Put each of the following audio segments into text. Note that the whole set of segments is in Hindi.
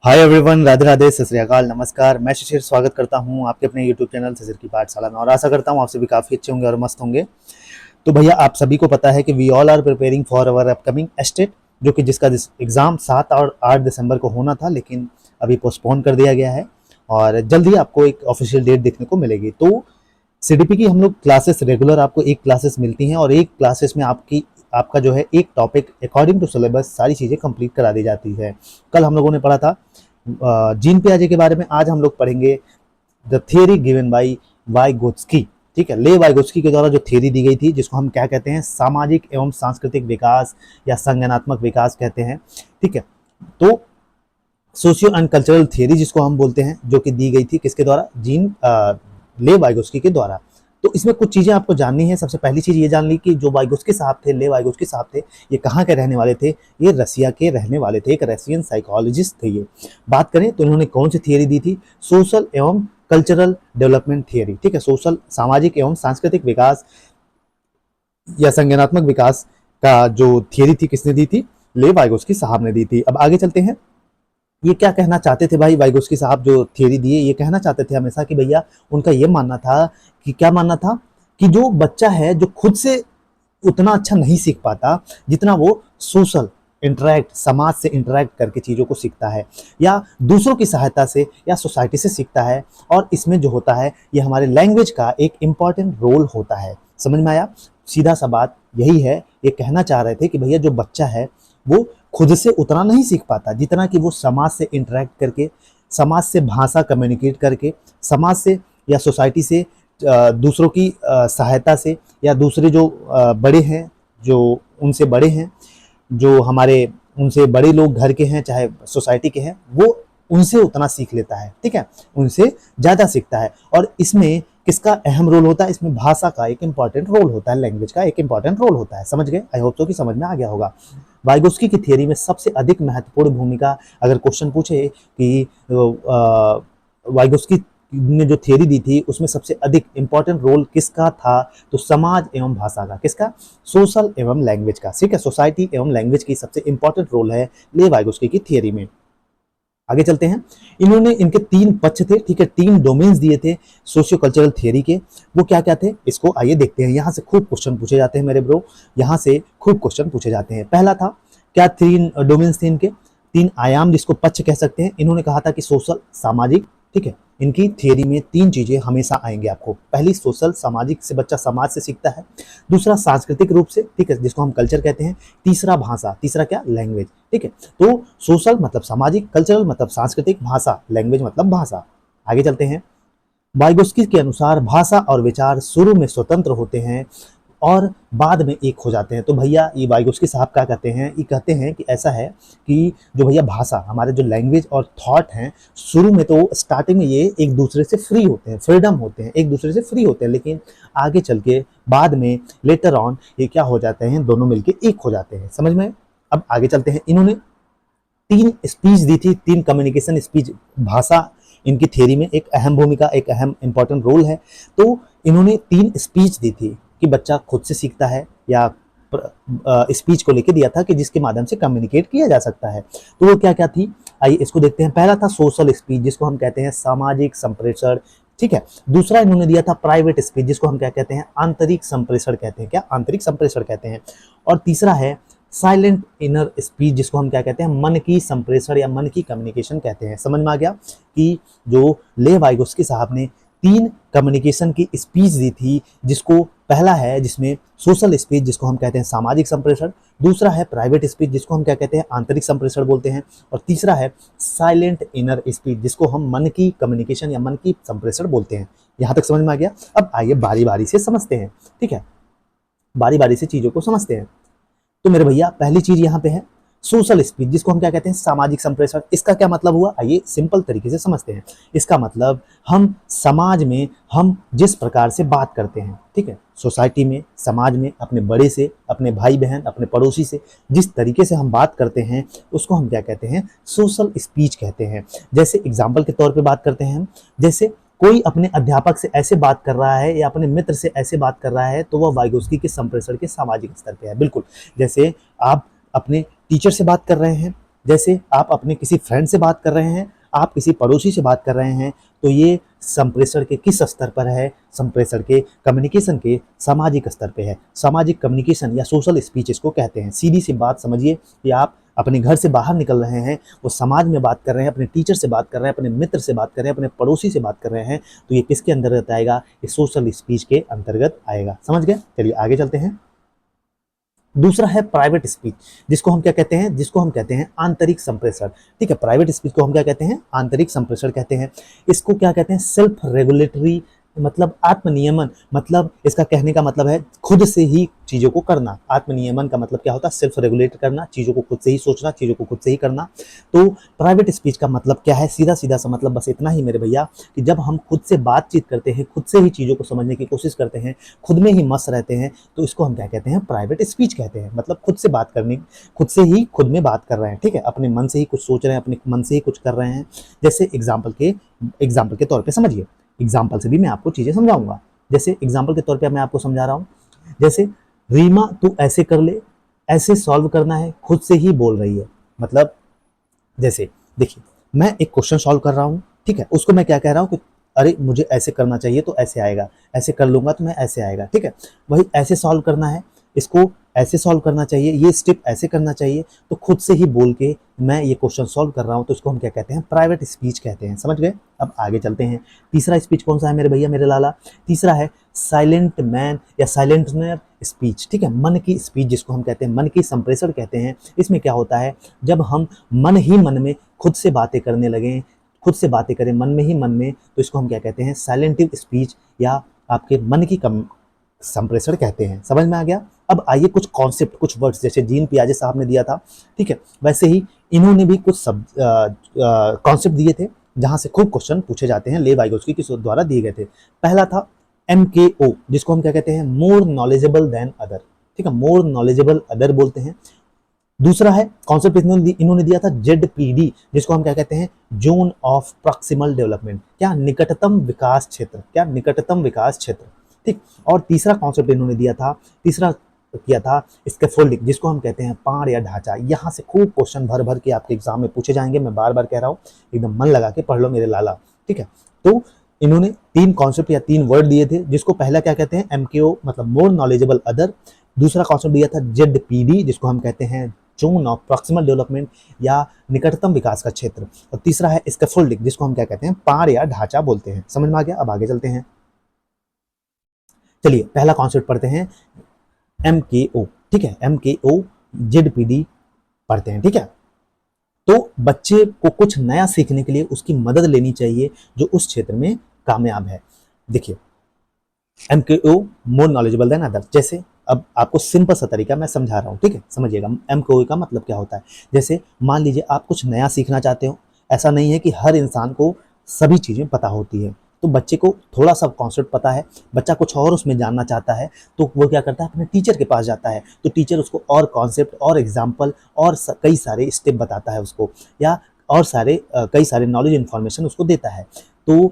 हाय एवरीवन, राधे राधे, सत श्री अकाल, नमस्कार। मैं शिशिर स्वागत करता हूं आपके अपने यूट्यूब चैनल शिशिर की पाठशाला में और आशा करता हूं आप सभी काफ़ी अच्छे होंगे और मस्त होंगे। तो भैया आप सभी को पता है कि we all are preparing for our upcoming estate, जो कि जिसका एग्ज़ाम 7 और 8 दिसंबर को होना था, लेकिन अभी पोस्टपोन कर दिया गया है और जल्द ही आपको एक ऑफिशियल डेट देखने को मिलेगी। तो सीडीपी की हम लोग क्लासेस रेगुलर आपको एक क्लासेस मिलती हैं और एक क्लासेस में आपका जो है एक टॉपिक अकॉर्डिंग टू सिलेबस सारी चीज़ें कंप्लीट करा दी जाती है। कल हम लोगों ने पढ़ा था जीन पियाजे के बारे में। आज हम लोग पढ़ेंगे the theory given by Vygotsky. ठीक है, ले वाइगोत्स्की के द्वारा जो थियरी दी गई थी, जिसको हम क्या कहते हैं, सामाजिक एवं सांस्कृतिक विकास या संज्ञानात्मक विकास कहते हैं। ठीक है, तो सोशियो एंड कल्चरल थियरी जिसको हम बोलते हैं, जो कि दी गई थी किसके द्वारा, ले वाइगोत्स्की के द्वारा। तो इसमें कुछ चीज़ें आपको जाननी है। सबसे पहली चीज़ ये जान ली कि जो वाइगोत्स्की साहब थे, ले वाइगोत्स्की साहब थे, ये कहाँ के रहने वाले थे? ये रसिया के रहने वाले थे, एक रशियन साइकोलॉजिस्ट थे ये। बात करें तो इन्होंने कौन सी थियरी दी थी? सोशल एवं कल्चरल डेवलपमेंट थियरी। ठीक है, सोशल सामाजिक एवं सांस्कृतिक विकास या संज्ञानात्मक विकास का जो थियरी थी, किसने दी थी? ले वाइगोत्स्की साहब ने दी थी। अब आगे चलते हैं। ये क्या कहना चाहते थे भाई वाइगोत्स्की साहब, जो थियरी दिए, ये कहना चाहते थे हमेशा कि भैया उनका ये मानना था कि क्या मानना था कि जो बच्चा है जो खुद से उतना अच्छा नहीं सीख पाता जितना वो सोशल इंटरेक्ट, समाज से इंटरेक्ट करके चीज़ों को सीखता है या दूसरों की सहायता से या सोसाइटी से सीखता है। और इसमें जो होता है ये हमारे लैंग्वेज का एक इम्पॉर्टेंट रोल होता है। समझ में आया? सीधा सा बात यही है। ये कहना चाह रहे थे कि भैया जो बच्चा है वो खुद से उतना नहीं सीख पाता जितना कि वो समाज से इंटरेक्ट करके, समाज से भाषा कम्युनिकेट करके, समाज से या सोसाइटी से दूसरों की सहायता से या दूसरे जो बड़े हैं, जो उनसे बड़े हैं, जो हमारे उनसे बड़े लोग घर के हैं चाहे सोसाइटी के हैं, वो उनसे उतना सीख लेता है। ठीक है, उनसे ज़्यादा सीखता है। और इसमें किसका अहम रोल होता है? इसमें भाषा का एक इंपॉर्टेंट रोल होता है, लैंग्वेज का एक इंपॉर्टेंट रोल होता है। समझ गए? आई होप तो कि समझ में आ गया होगा। वाइगोत्स्की की थियरी में सबसे अधिक महत्वपूर्ण भूमिका, अगर क्वेश्चन पूछे कि वाइगोत्स्की ने जो थियरी दी थी उसमें सबसे अधिक इंपॉर्टेंट रोल किसका था, तो समाज एवं भाषा का। किसका? सोशल एवं लैंग्वेज का। ठीक है, सोसाइटी एवं लैंग्वेज की सबसे इंपॉर्टेंट रोल है ले वाइगोत्स्की की थियरी में। आगे चलते हैं। इन्होंने इनके 3 पक्ष थे। ठीक है, 3 डोमेन्स दिए थे सोशियो कल्चरल थियरी के। वो क्या क्या थे, इसको आइए देखते हैं। यहाँ से खूब क्वेश्चन पूछे जाते हैं मेरे ब्रो, यहाँ से खूब क्वेश्चन पूछे जाते हैं। पहला था क्या, 3 डोमेन्स थे इनके, 3 आयाम जिसको पक्ष कह सकते हैं। इन्होंने कहा था कि सोशल, सामाजिक। ठीक है, इनकी थियरी में 3 चीजें हमेशा आएंगे आपको। पहली सोशल, सामाजिक से बच्चा समाज से सीखता है। दूसरा सांस्कृतिक रूप से, ठीक है, जिसको हम कल्चर कहते हैं। तीसरा भाषा, तीसरा क्या, लैंग्वेज। ठीक है, तो सोशल मतलब सामाजिक, कल्चरल मतलब सांस्कृतिक, भाषा लैंग्वेज मतलब भाषा। आगे चलते हैं। वाइगोत्स्की के अनुसार भाषा और विचार शुरू में स्वतंत्र होते हैं और बाद में एक हो जाते हैं। तो भैया ये वाइगोत्स्की साहब क्या कहते हैं? ये कहते हैं कि ऐसा है कि जो भैया भाषा, हमारे जो लैंग्वेज और थॉट हैं, शुरू में तो स्टार्टिंग में ये एक दूसरे से फ्री होते हैं, फ्रीडम होते हैं, एक दूसरे से फ्री होते हैं, लेकिन आगे चल के बाद में लेटर ऑन ये क्या हो जाते हैं, दोनों मिलके एक हो जाते हैं। समझ में? अब आगे चलते हैं। इन्होंने 3 स्पीच दी थी, 3 कम्युनिकेशन स्पीच। भाषा इनकी थियरी में एक अहम भूमिका, एक अहम इंपॉर्टेंट रोल है। तो इन्होंने 3 स्पीच दी थी कि बच्चा खुद से सीखता है, या स्पीच को लेके दिया था कि जिसके माध्यम से कम्युनिकेट किया जा सकता है। तो वो क्या क्या थी, आइए इसको देखते हैं। पहला था सोशल स्पीच, जिसको हम कहते हैं सामाजिक संप्रेषण। ठीक है, दूसरा इन्होंने दिया था प्राइवेट स्पीच, जिसको हम क्या कहते हैं, आंतरिक संप्रेषण कहते हैं। क्या? आंतरिक संप्रेषण कहते हैं। और तीसरा है साइलेंट इनर स्पीच, जिसको हम क्या कहते हैं, मन की संप्रेषण या मन की कम्युनिकेशन कहते हैं। समझ में आ गया कि जो ले वाइगोत्स्की साहब ने 3 कम्युनिकेशन की स्पीच दी थी, जिसको पहला है जिसमें सोशल स्पीच, जिसको हम कहते हैं सामाजिक संप्रेषण। दूसरा है प्राइवेट स्पीच, जिसको हम क्या कहते हैं, आंतरिक संप्रेषण बोलते हैं। और तीसरा है साइलेंट इनर स्पीच, जिसको हम मन की कम्युनिकेशन या मन की संप्रेषण बोलते हैं। यहाँ तक समझ में आ गया? अब आइए बारी बारी से समझते हैं। ठीक है, बारी बारी से चीजों को समझते हैं। तो मेरे भैया पहली चीज यहाँ पे है सोशल स्पीच, जिसको हम क्या कहते हैं, सामाजिक संप्रेषण। इसका क्या मतलब हुआ, आइए सिंपल तरीके से समझते हैं। इसका मतलब हम समाज में हम जिस प्रकार से बात करते हैं, ठीक है, सोसाइटी में, समाज में, अपने बड़े से, अपने भाई बहन, अपने पड़ोसी से जिस तरीके से हम बात करते हैं, उसको हम क्या कहते हैं, सोशल स्पीच कहते हैं। जैसे एग्जाम्पल के तौर पर बात करते हैं हम, जैसे कोई अपने अध्यापक से ऐसे बात कर रहा है या अपने मित्र से ऐसे बात कर रहा है, तो वह वाइगोत्स्की के संप्रेषण के सामाजिक स्तर पे है। बिल्कुल, जैसे आप अपने टीचर से बात कर रहे हैं जैसे आप अपने किसी फ्रेंड से बात कर रहे हैं, आप किसी पड़ोसी से बात कर रहे हैं, तो ये संप्रेषण के किस स्तर पर है? संप्रेषण के कम्युनिकेशन के सामाजिक स्तर पे है। सामाजिक कम्युनिकेशन या सोशल स्पीच इसको कहते हैं। सीधी सी बात समझिए कि आप अपने घर से बाहर निकल रहे हैं, वो समाज में बात कर रहे हैं, अपने टीचर से बात कर रहे हैं, अपने मित्र से बात कर रहे हैं, अपने पड़ोसी से बात कर रहे हैं, तो ये किसके अंतर्गत आएगा? ये सोशल स्पीच के अंतर्गत आएगा। समझ गए? चलिए आगे चलते हैं। दूसरा है प्राइवेट स्पीच, जिसको हम क्या कहते हैं? जिसको हम कहते हैं आंतरिक संप्रेषण। ठीक है, प्राइवेट स्पीच को हम क्या कहते हैं? आंतरिक संप्रेषण कहते हैं। इसको क्या कहते हैं? सेल्फ रेगुलेटरी, मतलब आत्मनियमन। मतलब इसका कहने का मतलब है खुद से ही चीजों को करना। आत्मनियमन का मतलब क्या होता है? सेल्फ रेगुलेट करना, चीजों को खुद से ही सोचना, चीजों को खुद से ही करना। तो प्राइवेट स्पीच का मतलब क्या है? सीधा सीधा सा मतलब बस इतना ही मेरे भैया, कि जब हम खुद से बातचीत करते हैं, खुद से ही चीजों को समझने की कोशिश करते हैं, खुद में ही मस्त रहते हैं, तो इसको हम क्या कहते हैं? प्राइवेट स्पीच कहते हैं। मतलब खुद से बात करने, खुद से ही खुद में बात कर रहे हैं। ठीक है, अपने मन से ही कुछ सोच रहे हैं, अपने मन से ही कुछ कर रहे हैं। जैसे एग्जाम्पल के तौर पे समझिए, एग्जाम्पल से भी मैं आपको चीजें समझाऊंगा। जैसे एग्जाम्पल के तौर पे मैं आपको समझा रहा हूँ। जैसे रीमा तू ऐसे कर ले, ऐसे सॉल्व करना है, खुद से ही बोल रही है। मतलब जैसे देखिए, मैं एक क्वेश्चन सॉल्व कर रहा हूँ, ठीक है, उसको मैं क्या कह रहा हूँ कि अरे मुझे ऐसे करना चाहिए तो ऐसे आएगा, ऐसे कर लूंगा तो मैं ऐसे आएगा। ठीक है, वही ऐसे सॉल्व करना है, इसको ऐसे सॉल्व करना चाहिए, ये स्टेप ऐसे करना चाहिए, तो खुद से ही बोल के मैं ये क्वेश्चन सॉल्व कर रहा हूँ, तो इसको हम क्या कहते हैं? प्राइवेट स्पीच कहते हैं। समझ गए? अब आगे चलते हैं। तीसरा स्पीच कौन सा है मेरे भैया, मेरे लाला? तीसरा है साइलेंट मैन या साइलेंटनर स्पीच। ठीक है, मन की स्पीच जिसको हम कहते हैं, मन की संप्रेषण कहते हैं। इसमें क्या होता है? जब हम मन ही मन में खुद से बातें करने लगे, खुद से बातें करें मन में ही मन में, तो इसको हम क्या कहते हैं? साइलेंटिव स्पीच या आपके मन की संप्रेषण कहते हैं। समझ में आ गया? अब आइए कुछ कॉन्सेप्ट, कुछ वर्ड्स, जैसे जीन पियाजे साहब ने दिया था, ठीक है, वैसे ही इन्होंने भी कुछ कॉन्सेप्ट दिए थे, जहां से खूब क्वेश्चन पूछे जाते हैं, लेव वाइगोत्स्की के द्वारा दिए गए थे। पहला था MKO, जिसको हम क्या कहते हैं? More knowledgeable then other. ठीक है, मोर नॉलेजेबल अदर बोलते हैं। दूसरा है कॉन्सेप्ट इन्होंने दिया था ZPD, जिसको हम क्या कहते हैं? Zone of proximal development. क्या? निकटतम विकास क्षेत्र। क्या? निकटतम विकास क्षेत्र। ठीक। और तीसरा कॉन्सेप्ट इन्होंने दिया था, तीसरा किया था स्कैफोल्डिंग, जिसको हम कहते हैं पाड़ या ढांचा। यहाँ से खूब क्वेश्चन भर भर के आपके एग्जाम में पूछे जाएंगे। मैं बार बार कह रहा हूँ, एकदम मन लगा के पढ़ लो मेरे लाला। ठीक है, तो इन्होंने 3 कॉन्सेप्ट या 3 वर्ड दिए थे, जिसको पहला क्या कहते हैं? MKO मतलब मोर नॉलेजेबल अदर। दूसरा कॉन्सेप्ट दिया था ZPD, जिसको हम कहते हैं जोन ऑफ प्रॉक्सिमल डेवलपमेंट या निकटतम विकास का क्षेत्र। और तीसरा है स्कैफोल्डिंग, जिसको हम क्या कहते हैं? पाड़ या ढांचा बोलते हैं। समझ में आ गया? अब आगे चलते हैं। चलिए पहला कॉन्सेप्ट पढ़ते हैं, MKO। ठीक है, MKO ZPD पढ़ते हैं। ठीक है, तो बच्चे को कुछ नया सीखने के लिए उसकी मदद लेनी चाहिए जो उस क्षेत्र में कामयाब है। देखिए, MKO more knowledgeable then other. जैसे अब आपको सिंपल सा तरीका मैं समझा रहा हूँ, ठीक है, समझिएगा। MKO का मतलब क्या होता है? जैसे मान लीजिए आप कुछ नया सीखना चाहते हो, ऐसा नहीं है कि हर इंसान को सभी चीज़ें पता होती है, तो बच्चे को थोड़ा सा कॉन्सेप्ट पता है, बच्चा कुछ और उसमें जानना चाहता है, तो वो क्या करता है? अपने टीचर के पास जाता है, तो टीचर उसको और कॉन्सेप्ट और एग्जाम्पल और कई सारे स्टेप बताता है उसको, या और कई सारे नॉलेज इन्फॉर्मेशन उसको देता है। तो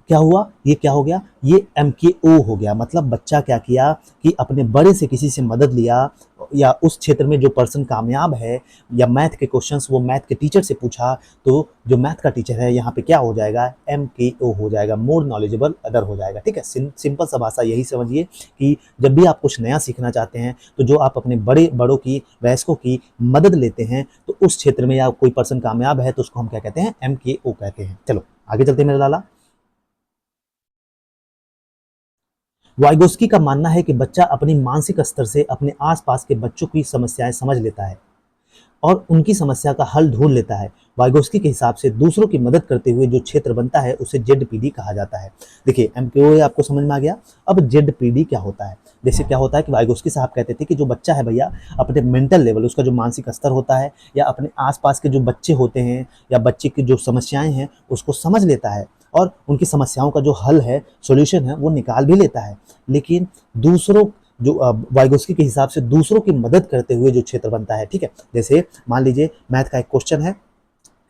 क्या हुआ? ये क्या हो गया? ये MKO हो गया। मतलब बच्चा क्या किया कि अपने बड़े से किसी से मदद लिया, या उस क्षेत्र में जो पर्सन कामयाब है, या मैथ के क्वेश्चंस वो मैथ के टीचर से पूछा, तो जो मैथ का टीचर है यहाँ पे क्या हो जाएगा? MKO हो जाएगा, मोर नॉलेजेबल अदर हो जाएगा। ठीक है, सिंपल सा भाषा यही समझिए कि जब भी आप कुछ नया सीखना चाहते हैं, तो जो आप अपने बड़ों की, वयस्कों की मदद लेते हैं, तो उस क्षेत्र में या कोई पर्सन कामयाब है, तो उसको हम क्या कहते हैं? MKO कहते हैं। चलो आगे चलते हैं मेरे लाला। वाइगोस्की का मानना है कि बच्चा अपनी मानसिक स्तर से अपने आसपास के बच्चों की समस्याएं समझ लेता है और उनकी समस्या का हल ढूंढ लेता है। वाइगोस्की के हिसाब से दूसरों की मदद करते हुए जो क्षेत्र बनता है उसे ZPD कहा जाता है। देखिए, MKO आपको समझ में आ गया। अब ZPD क्या होता है? जैसे क्या होता है कि वाइगोस्की साहब कहते थे कि जो बच्चा है भैया, अपने मेंटल लेवल, उसका जो मानसिक स्तर होता है, या अपने आसपास के जो बच्चे होते हैं या बच्चे की जो समस्याएं हैं उसको समझ लेता है, और उनकी समस्याओं का जो हल है, सॉल्यूशन है, वो निकाल भी लेता है। लेकिन दूसरों जो वाइगोस्की के हिसाब से दूसरों की मदद करते हुए जो क्षेत्र बनता है, ठीक है, जैसे मान लीजिए मैथ का एक क्वेश्चन है,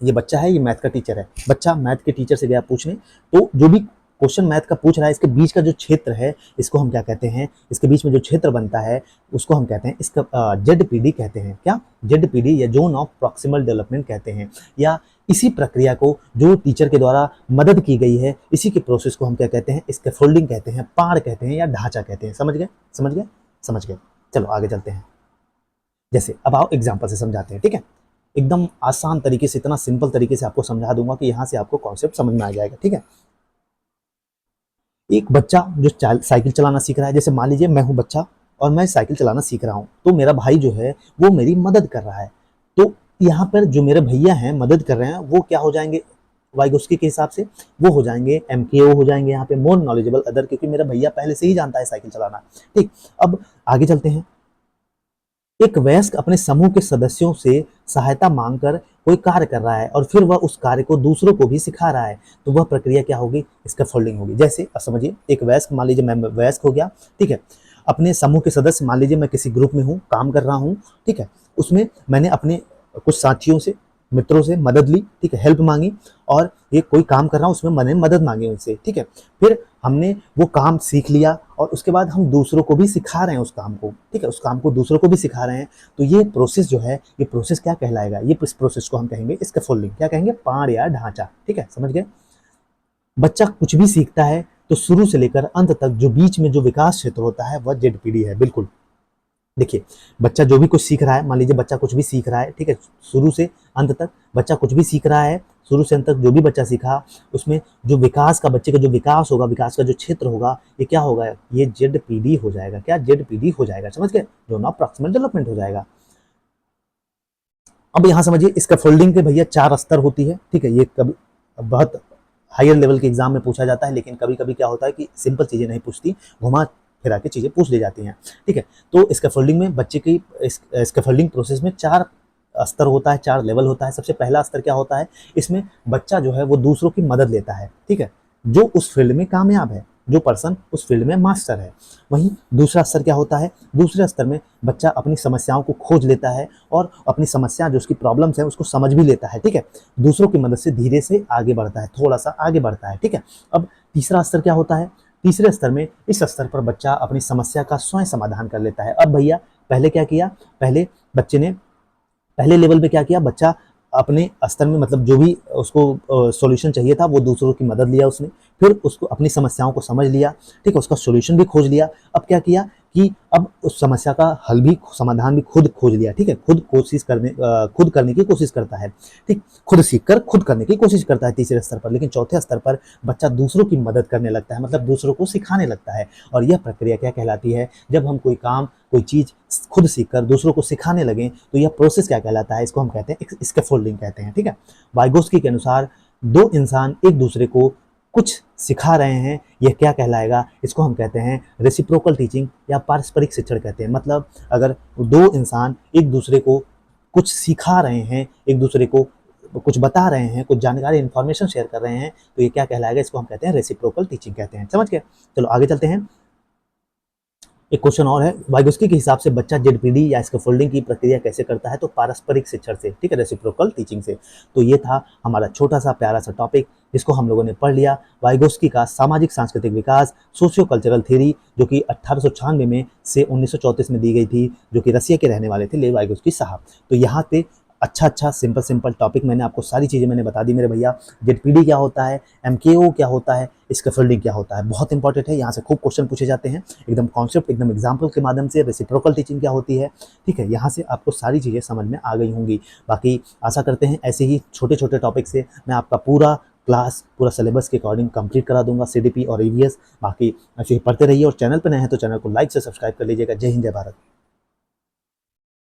ये बच्चा है, ये मैथ का टीचर है, बच्चा मैथ के टीचर से गया पूछने, तो जो भी क्वेश्चन मैथ का पूछ रहा है, इसके बीच का जो क्षेत्र है इसको हम क्या कहते हैं, इसके बीच में जो क्षेत्र बनता है उसको हम कहते हैं, इसका जेडपीडी कहते हैं। क्या? जेडपीडी या जोन ऑफ प्रॉक्सिमल डेवलपमेंट कहते हैं। या इसी प्रक्रिया को जो टीचर के द्वारा मदद की गई है, इसी के प्रोसेस को हम क्या कहते हैं, स्कैफोल्डिंग कहते हैं, पाड़ कहते हैं या ढांचा कहते हैं। समझ गए? समझ गए? समझ गए। चलो आगे चलते हैं। जैसे अब आओ एग्जाम्पल से समझाते हैं, ठीक है। एकदम आसान तरीके से, इतना सिंपल तरीके से आपको समझा दूंगा कि यहां से आपको कॉन्सेप्ट समझ में आ जाएगा, ठीक है। एक बच्चा जो साइकिल चलाना सीख रहा है, जैसे मान लीजिए मैं हूं बच्चा और मैं साइकिल चलाना सीख रहा हूं, तो मेरा भाई जो है वो मेरी मदद कर रहा है। तो यहाँ पर जो मेरे भैया हैं मदद कर रहे हैं वो क्या हो जाएंगे वाइगोस्की के हिसाब से, वो हो जाएंगे MKO हो जाएंगे यहाँ पे, मोर नॉलेजेबल अदर, क्योंकि मेरा भैया पहले से ही जानता है साइकिल चलाना। ठीक, अब आगे चलते हैं। एक वयस्क अपने समूह के सदस्यों से सहायता मांगकर कोई कार्य कर रहा है और फिर वह उस कार्य को दूसरों को भी सिखा रहा है, तो वह प्रक्रिया क्या होगी? स्कैफोल्डिंग होगी। जैसे अब समझिए, एक वयस्क, मान लीजिए मैं वयस्क हो गया, ठीक है, अपने समूह के सदस्य, मान लीजिए मैं किसी ग्रुप में हूँ, काम कर रहा हूँ, ठीक है, उसमें मैंने अपने कुछ साथियों से, मित्रों से मदद ली, ठीक है, हेल्प मांगी, और ये कोई काम कर रहा हूँ उसमें मैंने मदद मांगी उनसे, ठीक है, फिर हमने वो काम सीख लिया और उसके बाद हम दूसरों को भी सिखा रहे हैं उस काम को, ठीक है, उस काम को दूसरों को भी सिखा रहे हैं। तो ये प्रोसेस जो है, ये प्रोसेस क्या कहलाएगा? ये प्रोसेस को हम कहेंगे स्कैफोल्डिंग। क्या कहेंगे? पाड़ या ढांचा, ठीक है, समझ गए। बच्चा कुछ भी सीखता है तो शुरू से लेकर अंत तक जो बीच में जो विकास क्षेत्र होता है वह जेडपीडी है। बिल्कुल, देखिए, बच्चा जो भी कुछ सीख रहा है, मान लीजिए बच्चा कुछ भी सीख रहा है, ठीक है, शुरू से अंत तक बच्चा कुछ भी सीख रहा है, शुरू से अंत तक जो भी बच्चा सीखा, उसमें जो विकास का, बच्चे का जो विकास होगा, विकास का जो क्षेत्र होगा, ये क्या होगा? ये जेडपीडी हो जाएगा। क्या? जेडपीडी हो जाएगा। समझ गए? जोन ऑफ प्रॉक्सिमल डेवलपमेंट हो जाएगा। अब यहाँ समझिए, इसका फोल्डिंग के भैया 4 स्तर होती है, ठीक है, ये कभी बहुत हायर लेवल के एग्जाम में पूछा जाता है, लेकिन कभी कभी क्या होता है कि सिंपल चीजें नहीं पूछती, घुमा फिरा के चीजें पूछ ली जाती हैं, ठीक है। तो स्कैफोल्डिंग में बच्चे की स्कैफोल्डिंग प्रोसेस में 4 स्तर होता है, 4 लेवल होता है। सबसे पहला स्तर क्या होता है? इसमें बच्चा जो है वो दूसरों की मदद लेता है, ठीक है, जो उस फील्ड में कामयाब है, जो पर्सन उस फील्ड में मास्टर है। वहीं दूसरा स्तर क्या होता है? दूसरे स्तर में बच्चा अपनी समस्याओं को खोज लेता है और अपनी समस्या, जो उसकी प्रॉब्लम्स है, उसको समझ भी लेता है, ठीक है, दूसरों की मदद से धीरे से आगे बढ़ता है, थोड़ा सा आगे बढ़ता है, ठीक है। अब तीसरा स्तर क्या होता है? तीसरे स्तर में, इस स्तर पर बच्चा अपनी समस्या का स्वयं समाधान कर लेता है। अब भैया पहले क्या किया? पहले बच्चे ने, पहले लेवल पे क्या किया? बच्चा अपने स्तर में, मतलब जो भी उसको सॉल्यूशन चाहिए था वो दूसरों की मदद लिया उसने, फिर उसको अपनी समस्याओं को समझ लिया, ठीक है, उसका सॉल्यूशन भी खोज लिया। अब क्या किया कि अब उस समस्या का हल भी, समाधान भी खुद खोज लिया, ठीक है, खुद करने की कोशिश करता है, ठीक, खुद सीखकर खुद करने की कोशिश करता है तीसरे स्तर पर। लेकिन चौथे स्तर पर बच्चा दूसरों की मदद करने लगता है, मतलब दूसरों को सिखाने लगता है। और यह प्रक्रिया क्या कहलाती है? जब हम कोई काम, कोई चीज खुद सीखकर दूसरों को सिखाने लगे तो यह प्रोसेस क्या कहलाता है? इसको हम कहते हैं स्कैफोल्डिंग कहते हैं, ठीक है। वाइगोस्की के अनुसार 2 इंसान एक दूसरे को कुछ सिखा रहे हैं, यह क्या कहलाएगा? इसको हम कहते हैं रेसिप्रोकल टीचिंग या पारस्परिक शिक्षण कहते हैं। मतलब अगर 2 इंसान एक दूसरे को कुछ सिखा रहे हैं, एक दूसरे को कुछ बता रहे हैं, कुछ जानकारी, इंफॉर्मेशन शेयर कर रहे हैं, तो ये क्या कहलाएगा? इसको हम कहते हैं रेसिप्रोकल टीचिंग कहते हैं। समझ गए? चलो आगे चलते हैं। एक क्वेश्चन और है, वाइगोस्की के हिसाब से बच्चा जेडपीडी या स्कैफोल्डिंग की प्रक्रिया कैसे करता है? तो पारस्परिक शिक्षण से, ठीक है, रेसिप्रोकल टीचिंग से। तो ये था हमारा छोटा सा प्यारा सा टॉपिक, जिसको हम लोगों ने पढ़ लिया, वाइगोस्की का सामाजिक सांस्कृतिक विकास, सोशियो कल्चरल थ्योरी, जो कि 1896 में से 1934 में दी गई थी, जो कि रसिया के रहने वाले थे लेव वाइगोस्की साहब। तो यहाँ पे अच्छा सिंपल टॉपिक मैंने आपको, सारी चीज़ें मैंने बता दी मेरे भैया। जेडपीडी क्या होता है, MKO क्या होता है, स्कैफोल्डिंग क्या होता है, बहुत इंपॉर्टेंट है, यहाँ से खूब क्वेश्चन पूछे जाते हैं, एकदम कॉन्सेप्ट, एकदम एग्जाम्पल के माध्यम से। रेसिप्रोकल टीचिंग क्या होती है, ठीक है, यहाँ से आपको सारी चीज़ें समझ में आ गई होंगी। बाकी आशा करते हैं ऐसे ही छोटे छोटे टॉपिक से मैं आपका पूरा क्लास, पूरा सिलेबस के अकॉर्डिंग कंप्लीट करा दूंगा, CDP और EVS। बाकी ऐसे ही पढ़ते रहिए, और चैनल पर नए हैं तो चैनल को लाइक से सब्सक्राइब कर लीजिएगा। जय हिंद, जय भारत।